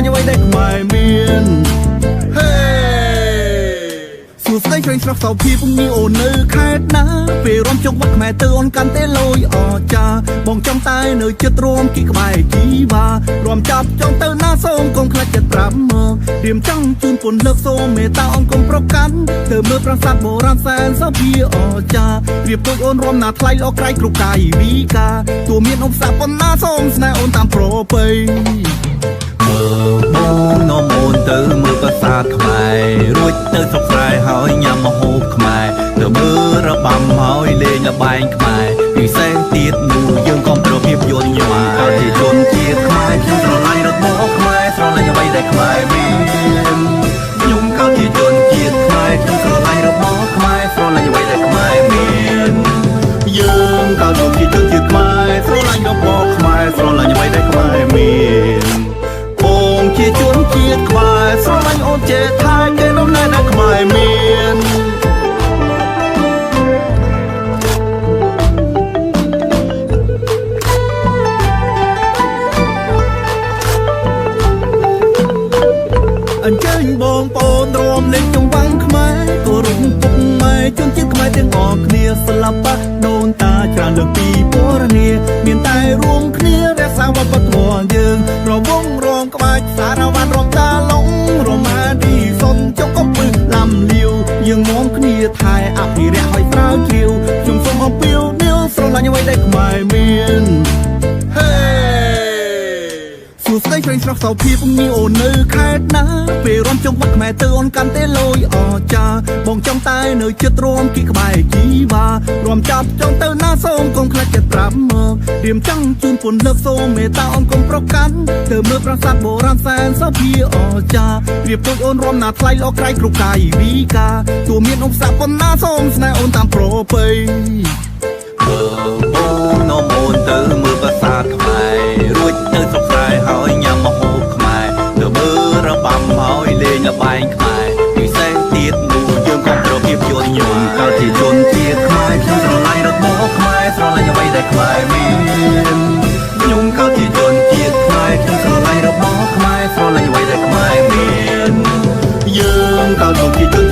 ញ់អ្វីដែលខ្មែរមានហេសួស្ដីឆ្វេងស្រស់សោភីពងញីអូននៅខេត្តណាពេលរំជុកវត្តខ្មែរទៅអូនកាន់តែលយអចាបងចង់តែនៅចិត្តរួមគីក្បែរជីវ៉ារំចាប់ចង់ទៅណាសូមកុំខ្លាចចិត្តប្រាប់មករៀមចង់ជូនពុនលើកសូមមេត្តាអង្គុំប្រកាន់ទៅមើលប្រាសាទបុរាណសែនសោភីអចារៀបដូចអូនរំណាថ្លៃល្អក្រៃគ្រប់កាយវិការទោះមានឧបសគ្គប៉ុណ្ណាសូមស្នេហ៍អូនតាមប្រពៃមើលបងនំអូនទៅមើលប្រាសាទខ្មែររួចទៅស្រុកស្រែហើយញ៉ាំម្ហូបខ្មែរទៅមើលរបាំហើយលេងល្បែងខ្មែរពិសេសទៀតនោះយើងក៏ប្រភាពយន្តញ៉ាំជាជនជាតិខ្មែរខ្ញុំស្រឡាញ់របបខ្មែរស្រឡាញ់អ្វីដែលខ្មែរមានខ្ញុំក៏ជាជនជាតិខ្មែរខ្ញុំស្រឡាញ់របបខ្មែរស្រឡាញ់អ្វីដែលខ្មែរមានយើងក៏ជាជនជាតិខ្មែរស្រឡាញ់របបខ្មែរស្រឡាញ់អ្វីដែលខ្មែរមានបងជាជនជាតិខ្មែរស្រឡាញ់អូនចេះថាគេនំណែដែលខ្មែរមានអញ្ជើញបងប្អូនរួមលេងចង្វាន់ខ្មែរគោរពពុកម៉ែជនជាតិខ្មែរទាំងអស់គ្នាស្លាប់បាក់ដូនតាច្រើនលើកពីពរនាមានតែរួមគ្នារក្សាវប្បធម៌យើងរវងរងក្បាច់សារវ័នរំតាឡុងរមាឌីសុនចុកកំពឹសឡាំលាវយើងនាំគ្នាថែអភិរក្សឲ្យស្រាវជ្រាវខ្ញុំសូមអំពាវនាវស្រឡាញ់អ្វីដែលខ្មែរមានហេសួស្ដីឆ្វេងស្រស់សោភីពងញីអូននៅខេត្តណាពេលរំជុកវត្តខ្មែរទៅអូនកាន់តែលយអចាបងចង់តែនៅចិត្តរួមគីក្បែរជីវ៉ារំចាប់ចង់ទៅណាសូមកុំខ្លាចចិត្តប្រាប់មករៀមចង់ជូនពុនលើកសូមមេត្តាអង្គុំប្រកាន់ទៅមើលប្រាសាទបុរាណសែនសោភីអចារៀបដូចអូនរំណាថ្លៃល្អក្រៃគ្រប់កាយវិការទោះមានឧបសគ្គប៉ុណ្ណាសូមស្នេហ៍អូនតាមប្រពៃបងនំអូនទៅមើលប្រាសាទខ្មែររួចទៅស្រុកស្រែហើយញ៉ាំម្ហូបខ្មែរទៅមើលរបាំហើយលេងល្បែងខ្មែរពិសេសទៀតនោះយើងក៏ប្រភាពយន្តញ៉ាំក៏ជាជនជាតិខ្មែរខ្ញុំស្រឡាញ់របបខ្មែរស្រឡាញ់អ្វីដែលខ្មែរមានខ្ញុំក៏ជាជនជាតិខ្មែរខ្ញុំស្រឡាញ់របបខ្មែរស្រឡាញ់អ្វីដែលខ្មែរមានយើងក៏ជាជន